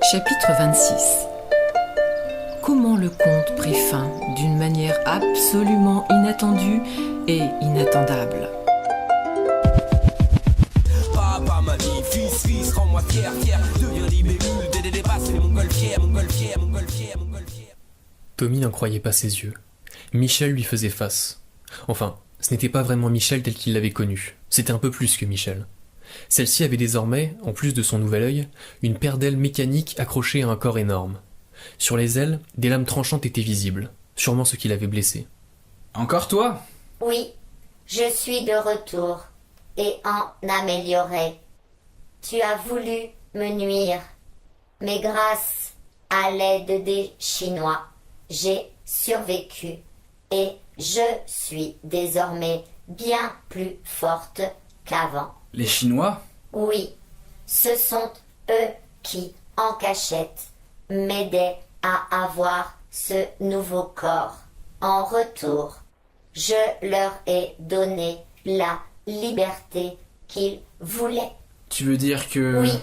Chapitre 26. Comment le conte prit fin d'une manière absolument inattendue et inattendable. Papa m'a dit, fils, rends-moi fier, deviens libellule, dédé passe, mon gueule fier. Tommy n'en croyait pas ses yeux. Michel lui faisait face. Enfin, ce n'était pas vraiment Michel tel qu'il l'avait connu, c'était un peu plus que Michel. Celle-ci avait désormais, en plus de son nouvel œil, une paire d'ailes mécaniques accrochées à un corps énorme. Sur les ailes, des lames tranchantes étaient visibles, sûrement ce qui l'avait blessé. Encore toi ? Oui, je suis de retour et en amélioré. Tu as voulu me nuire, mais grâce à l'aide des Chinois, j'ai survécu et je suis désormais bien plus forte qu'avant. Les Chinois ? Oui, ce sont eux qui, en cachette, m'aidaient à avoir ce nouveau corps. En retour, je leur ai donné la liberté qu'ils voulaient. Tu veux dire que... Oui,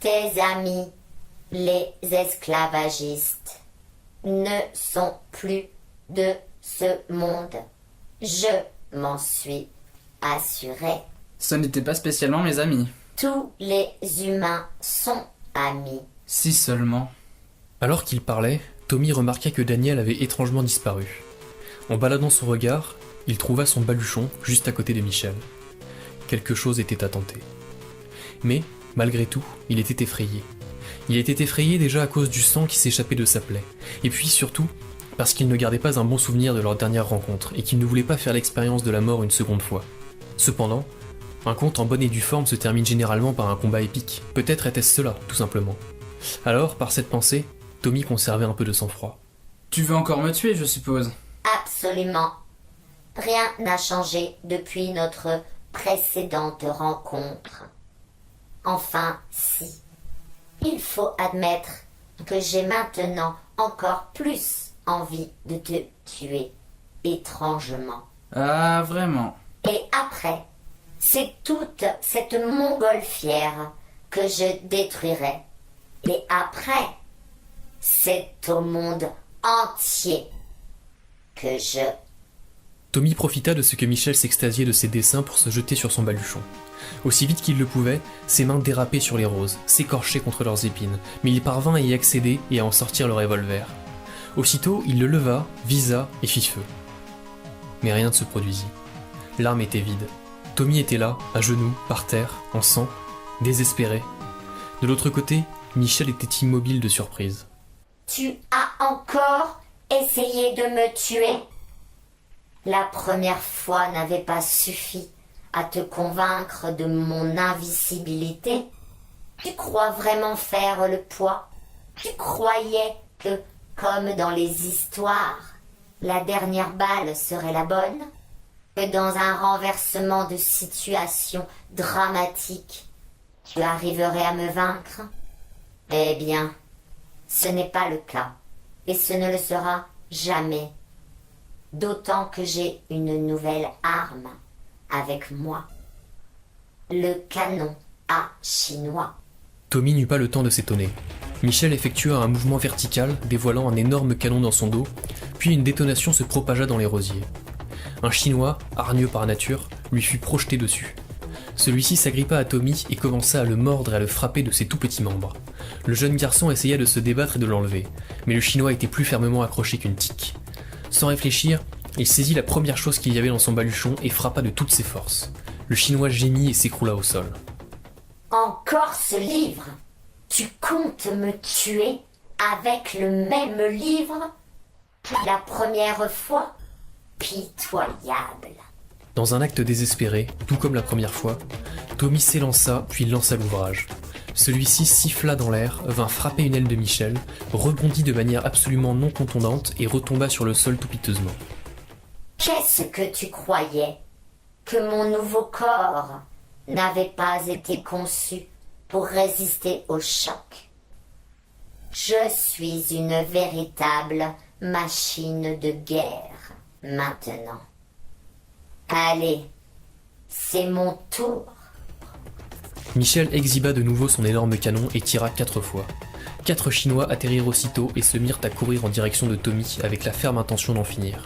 tes amis, les esclavagistes, ne sont plus de ce monde. Je m'en suis assuré. Ce n'était pas spécialement mes amis. Tous les humains sont amis. Si seulement. Alors qu'il parlait, Tommy remarqua que Daniel avait étrangement disparu. En baladant son regard, il trouva son baluchon juste à côté de Michel. Quelque chose était à tenter. Mais, malgré tout, il était effrayé. Il était effrayé déjà à cause du sang qui s'échappait de sa plaie, et puis surtout, parce qu'il ne gardait pas un bon souvenir de leur dernière rencontre, et qu'il ne voulait pas faire l'expérience de la mort une seconde fois. Cependant, un conte en bonne et due forme se termine généralement par un combat épique. Peut-être était-ce cela, tout simplement. Alors, par cette pensée, Tommy conservait un peu de sang-froid. Tu veux encore me tuer, je suppose ? Absolument. Rien n'a changé depuis notre précédente rencontre. Enfin, si. Il faut admettre que j'ai maintenant encore plus envie de te tuer, étrangement. Ah, vraiment ? Et après, c'est toute cette montgolfière que je détruirai. Et après, c'est au monde entier que je... Tommy profita de ce que Michel s'extasiait de ses dessins pour se jeter sur son baluchon. Aussi vite qu'il le pouvait, ses mains dérapaient sur les roses, s'écorchaient contre leurs épines, mais il parvint à y accéder et à en sortir le revolver. Aussitôt, il le leva, visa et fit feu. Mais rien ne se produisit. L'arme était vide. Tommy était là, à genoux, par terre, en sang, désespéré. De l'autre côté, Michel était immobile de surprise. Tu as encore essayé de me tuer. La première fois n'avait pas suffi à te convaincre de mon invisibilité. Tu crois vraiment faire le poids? Tu croyais que, comme dans les histoires, la dernière balle serait la bonne? Que dans un renversement de situation dramatique, tu arriverais à me vaincre? Eh bien, ce n'est pas le cas, et ce ne le sera jamais. D'autant que j'ai une nouvelle arme avec moi. Le canon à chinois. Tommy n'eut pas le temps de s'étonner. Michel effectua un mouvement vertical, dévoilant un énorme canon dans son dos, puis une détonation se propagea dans les rosiers. Un Chinois, hargneux par nature, lui fut projeté dessus. Celui-ci s'agrippa à Tommy et commença à le mordre et à le frapper de ses tout petits membres. Le jeune garçon essaya de se débattre et de l'enlever, mais le Chinois était plus fermement accroché qu'une tique. Sans réfléchir, il saisit la première chose qu'il y avait dans son baluchon et frappa de toutes ses forces. Le Chinois gémit et s'écroula au sol. Encore ce livre? Tu comptes me tuer avec le même livre que la première fois? Pitoyable. Dans un acte désespéré, tout comme la première fois, Tommy s'élança puis lança l'ouvrage. Celui-ci siffla dans l'air, vint frapper une aile de Michel, rebondit de manière absolument non contondante et retomba sur le sol tout piteusement. Qu'est-ce que tu croyais? Que mon nouveau corps n'avait pas été conçu pour résister au choc? Je suis une véritable machine de guerre maintenant. Allez, c'est mon tour. Michel exhiba de nouveau son énorme canon et tira 4 fois. 4 Chinois atterrirent aussitôt et se mirent à courir en direction de Tommy avec la ferme intention d'en finir.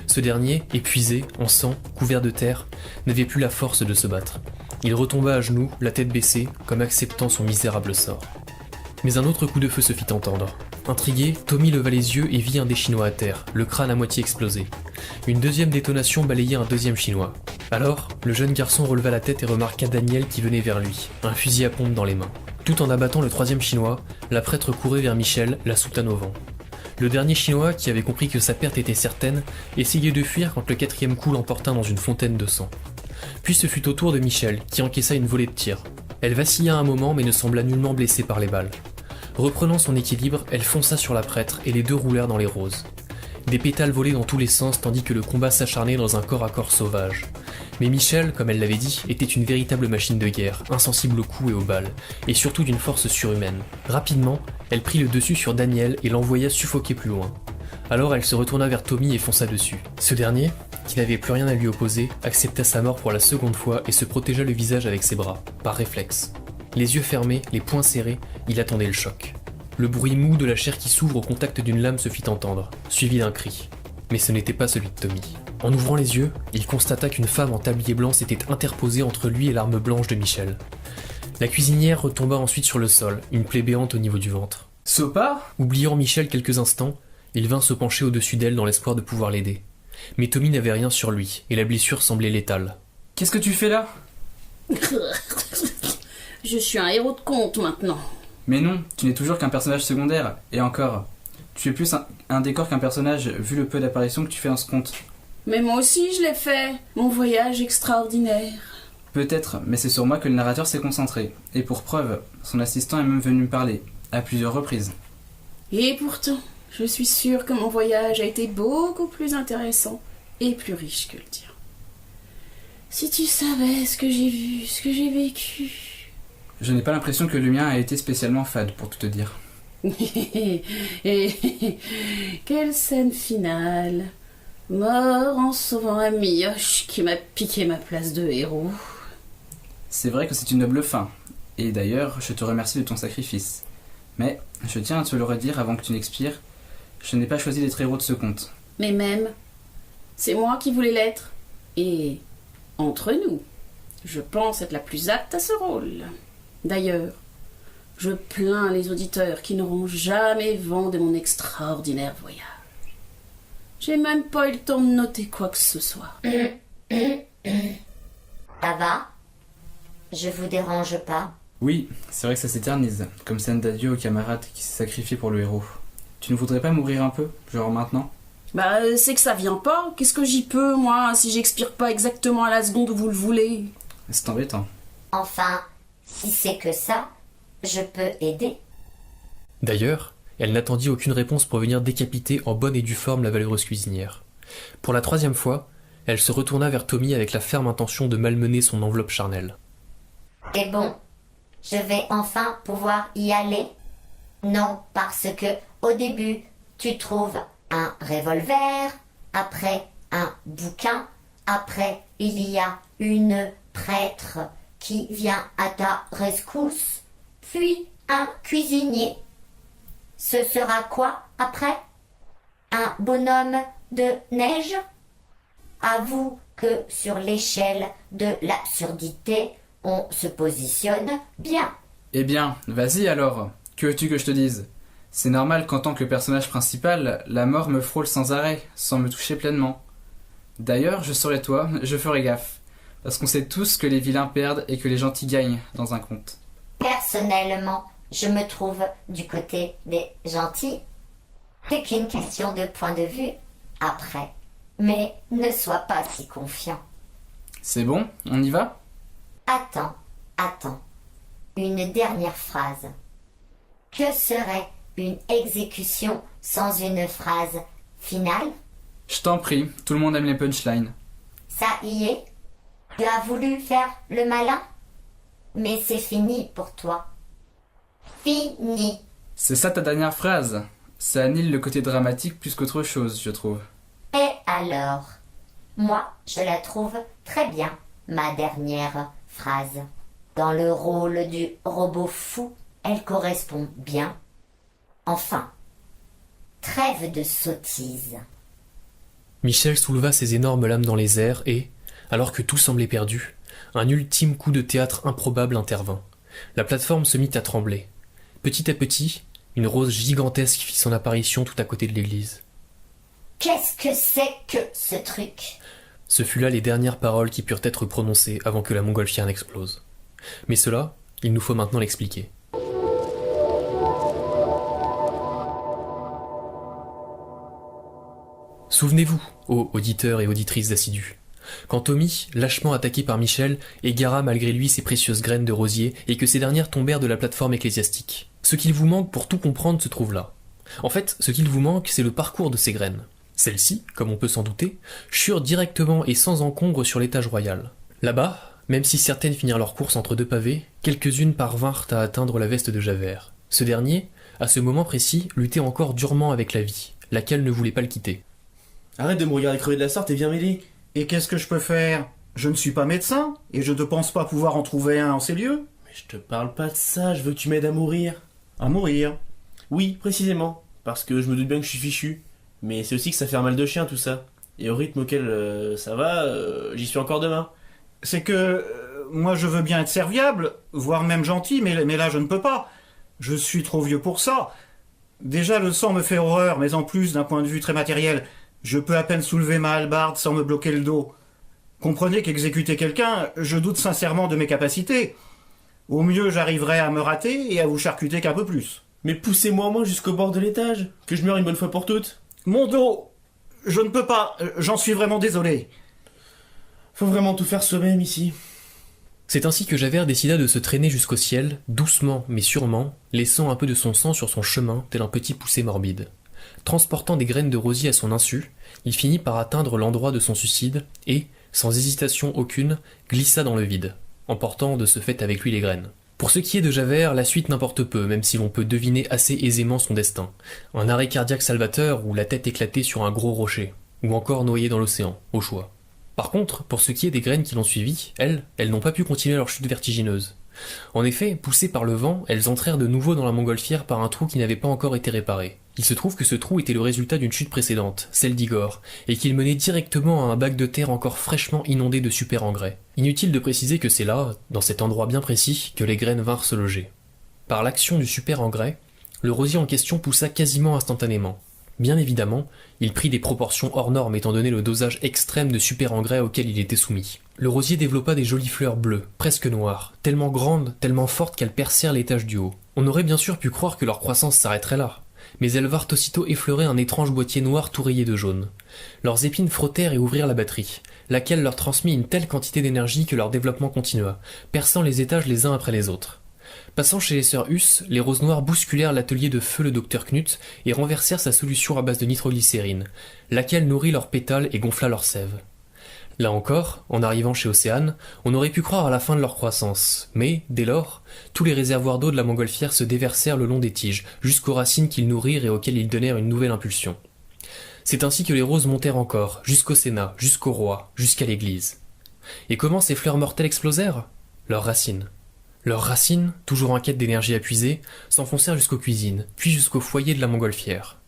Ce dernier, épuisé, en sang, couvert de terre, n'avait plus la force de se battre. Il retomba à genoux, la tête baissée, comme acceptant son misérable sort. Mais un autre coup de feu se fit entendre. Intrigué, Tommy leva les yeux et vit un des Chinois à terre, le crâne à moitié explosé. Une deuxième détonation balayait un deuxième Chinois. Alors, le jeune garçon releva la tête et remarqua Daniel qui venait vers lui, un fusil à pompe dans les mains. Tout en abattant le troisième Chinois, la prêtre courait vers Michel, la soutane au vent. Le dernier Chinois, qui avait compris que sa perte était certaine, essayait de fuir quand le quatrième coup l'emporta dans une fontaine de sang. Puis ce fut au tour de Michel, qui encaissa une volée de tirs. Elle vacilla un moment mais ne sembla nullement blessée par les balles. Reprenant son équilibre, elle fonça sur la prêtre et les deux roulèrent dans les roses. Des pétales volaient dans tous les sens tandis que le combat s'acharnait dans un corps à corps sauvage. Mais Michel, comme elle l'avait dit, était une véritable machine de guerre, insensible aux coups et aux balles, et surtout d'une force surhumaine. Rapidement, elle prit le dessus sur Daniel et l'envoya suffoquer plus loin. Alors elle se retourna vers Tommy et fonça dessus. Ce dernier, qui n'avait plus rien à lui opposer, accepta sa mort pour la seconde fois et se protégea le visage avec ses bras, par réflexe. Les yeux fermés, les poings serrés, il attendait le choc. Le bruit mou de la chair qui s'ouvre au contact d'une lame se fit entendre, suivi d'un cri. Mais ce n'était pas celui de Tommy. En ouvrant les yeux, il constata qu'une femme en tablier blanc s'était interposée entre lui et l'arme blanche de Michel. La cuisinière retomba ensuite sur le sol, une plaie béante au niveau du ventre. Sopa ? Oubliant Michel quelques instants, il vint se pencher au-dessus d'elle dans l'espoir de pouvoir l'aider. Mais Tommy n'avait rien sur lui, et la blessure semblait létale. Qu'est-ce que tu fais là ? Je suis un héros de conte maintenant. Mais non, tu n'es toujours qu'un personnage secondaire, et encore. Tu es plus un décor qu'un personnage, vu le peu d'apparitions que tu fais dans ce conte. Mais moi aussi je l'ai fait, mon voyage extraordinaire. Peut-être, mais c'est sur moi que le narrateur s'est concentré. Et pour preuve, son assistant est même venu me parler, à plusieurs reprises. Et pourtant, je suis sûre que mon voyage a été beaucoup plus intéressant et plus riche que le tien. Si tu savais ce que j'ai vu, ce que j'ai vécu... Je n'ai pas l'impression que le mien a été spécialement fade, pour tout te dire. Quelle scène finale. Mort en sauvant un mioche qui m'a piqué ma place de héros. C'est vrai que c'est une noble fin, et d'ailleurs, je te remercie de ton sacrifice. Mais, je tiens à te le redire avant que tu n'expires, je n'ai pas choisi d'être héros de ce conte. Mais même, c'est moi qui voulais l'être. Et, entre nous, je pense être la plus apte à ce rôle. D'ailleurs, je plains les auditeurs qui n'auront jamais vent de mon extraordinaire voyage. J'ai même pas eu le temps de noter quoi que ce soit. Ça va? Je vous dérange pas? Oui, c'est vrai que ça s'éternise, comme scène d'adieu au camarade qui s'est sacrifié pour le héros. Tu ne voudrais pas mourir un peu, genre maintenant? Bah, c'est que ça vient pas. Qu'est-ce que j'y peux, moi, si j'expire pas exactement à la seconde où vous le voulez? C'est embêtant. Enfin, si c'est que ça, je peux aider. D'ailleurs, elle n'attendit aucune réponse pour venir décapiter en bonne et due forme la valeureuse cuisinière. Pour la troisième fois, elle se retourna vers Tommy avec la ferme intention de malmener son enveloppe charnelle. C'est bon, je vais enfin pouvoir y aller. Non, parce que au début, tu trouves un revolver, après un bouquin, après il y a une prêtre qui vient à ta rescousse, puis un cuisinier. Ce sera quoi après? Un bonhomme de neige? Avoue que sur l'échelle de l'absurdité, on se positionne bien. Eh bien, vas-y alors. Que veux-tu que je te dise? C'est normal qu'en tant que personnage principal, la mort me frôle sans arrêt, sans me toucher pleinement. D'ailleurs, je serai toi, je ferai gaffe. Parce qu'on sait tous que les vilains perdent et que les gentils gagnent dans un conte. Personnellement, je me trouve du côté des gentils. C'est qu'une question de point de vue après. Mais ne sois pas si confiant. C'est bon? On y va? Attends. Une dernière phrase. Que serait une exécution sans une phrase finale? Je t'en prie, tout le monde aime les punchlines. Ça y est? Tu as voulu faire le malin? Mais c'est fini pour toi. Fini. C'est ça ta dernière phrase. Ça annule le côté dramatique plus qu'autre chose, je trouve. Et alors? Moi, je la trouve très bien, ma dernière phrase. Dans le rôle du robot fou, elle correspond bien. Enfin, trêve de sottises. Michel souleva ses énormes lames dans les airs et, alors que tout semblait perdu, un ultime coup de théâtre improbable intervint. La plateforme se mit à trembler. Petit à petit, une rose gigantesque fit son apparition tout à côté de l'église. Qu'est-ce que c'est que ce truc? Ce fut là les dernières paroles qui purent être prononcées avant que la montgolfière n'explose. Mais cela, il nous faut maintenant l'expliquer. Souvenez-vous, ô auditeurs et auditrices assidus, quand Tommy, lâchement attaqué par Michel, égara malgré lui ses précieuses graines de rosier et que ces dernières tombèrent de la plateforme ecclésiastique. Ce qu'il vous manque pour tout comprendre se trouve là. En fait, ce qu'il vous manque, c'est le parcours de ces graines. Celles-ci, comme on peut s'en douter, churent directement et sans encombre sur l'étage royal. Là-bas, même si certaines finirent leur course entre deux pavés, quelques-unes parvinrent à atteindre la veste de Javert. Ce dernier, à ce moment précis, luttait encore durement avec la vie, laquelle ne voulait pas le quitter. Arrête de me regarder crever de la sorte et viens m'aider. Et qu'est-ce que je peux faire? Je ne suis pas médecin, et je ne pense pas pouvoir en trouver un en ces lieux. Mais je te parle pas de ça, je veux que tu m'aides à mourir. À mourir. Oui, précisément, parce que je me doute bien que je suis fichu. Mais c'est aussi que ça fait un mal de chien tout ça. Et au rythme auquel ça va, j'y suis encore demain. C'est que moi je veux bien être serviable, voire même gentil, mais là je ne peux pas. Je suis trop vieux pour ça. Déjà le sang me fait horreur, mais en plus d'un point de vue très matériel, je peux à peine soulever ma hallebarde sans me bloquer le dos. Comprenez qu'exécuter quelqu'un, je doute sincèrement de mes capacités. Au mieux j'arriverai à me rater et à vous charcuter qu'un peu plus. Mais poussez-moi au moins jusqu'au bord de l'étage, que je meure une bonne fois pour toutes. Mon dos, je ne peux pas, j'en suis vraiment désolé. Faut vraiment tout faire soi-même ici. C'est ainsi que Javert décida de se traîner jusqu'au ciel, doucement mais sûrement, laissant un peu de son sang sur son chemin tel un petit poussé morbide. Transportant des graines de rosier à son insu, il finit par atteindre l'endroit de son suicide et, sans hésitation aucune, glissa dans le vide, emportant de ce fait avec lui les graines. Pour ce qui est de Javert, la suite n'importe peu, même si l'on peut deviner assez aisément son destin. Un arrêt cardiaque salvateur ou la tête éclatée sur un gros rocher, ou encore noyé dans l'océan, au choix. Par contre, pour ce qui est des graines qui l'ont suivi, elles n'ont pas pu continuer leur chute vertigineuse. En effet, poussées par le vent, elles entrèrent de nouveau dans la montgolfière par un trou qui n'avait pas encore été réparé. Il se trouve que ce trou était le résultat d'une chute précédente, celle d'Igor, et qu'il menait directement à un bac de terre encore fraîchement inondé de super engrais. Inutile de préciser que c'est là, dans cet endroit bien précis, que les graines vinrent se loger. Par l'action du super engrais, le rosier en question poussa quasiment instantanément. Bien évidemment, il prit des proportions hors normes étant donné le dosage extrême de super engrais auquel il était soumis. Le rosier développa des jolies fleurs bleues, presque noires, tellement grandes, tellement fortes qu'elles percèrent l'étage du haut. On aurait bien sûr pu croire que leur croissance s'arrêterait là, mais elles vinrent aussitôt effleurer un étrange boîtier noir tout rayé de jaune. Leurs épines frottèrent et ouvrirent la batterie, laquelle leur transmit une telle quantité d'énergie que leur développement continua, perçant les étages les uns après les autres. Passant chez les sœurs Huss, les roses noires bousculèrent l'atelier de feu le docteur Knut et renversèrent sa solution à base de nitroglycérine, laquelle nourrit leurs pétales et gonfla leur sève. Là encore, en arrivant chez Océane, on aurait pu croire à la fin de leur croissance, mais, dès lors, tous les réservoirs d'eau de la montgolfière se déversèrent le long des tiges, jusqu'aux racines qu'ils nourrirent et auxquelles ils donnèrent une nouvelle impulsion. C'est ainsi que les roses montèrent encore, jusqu'au Sénat, jusqu'au roi, jusqu'à l'église. Et comment ces fleurs mortelles explosèrent? Leurs racines. Leurs racines, toujours en quête d'énergie à puiser, s'enfoncèrent jusqu'aux cuisines, puis jusqu'au foyer de la montgolfière.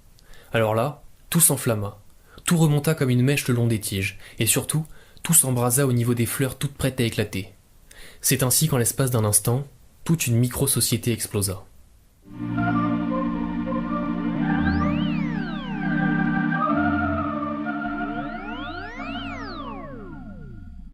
Alors là, tout s'enflamma, tout remonta comme une mèche le long des tiges, et surtout, tout s'embrasa au niveau des fleurs toutes prêtes à éclater. C'est ainsi qu'en l'espace d'un instant, toute une micro-société explosa.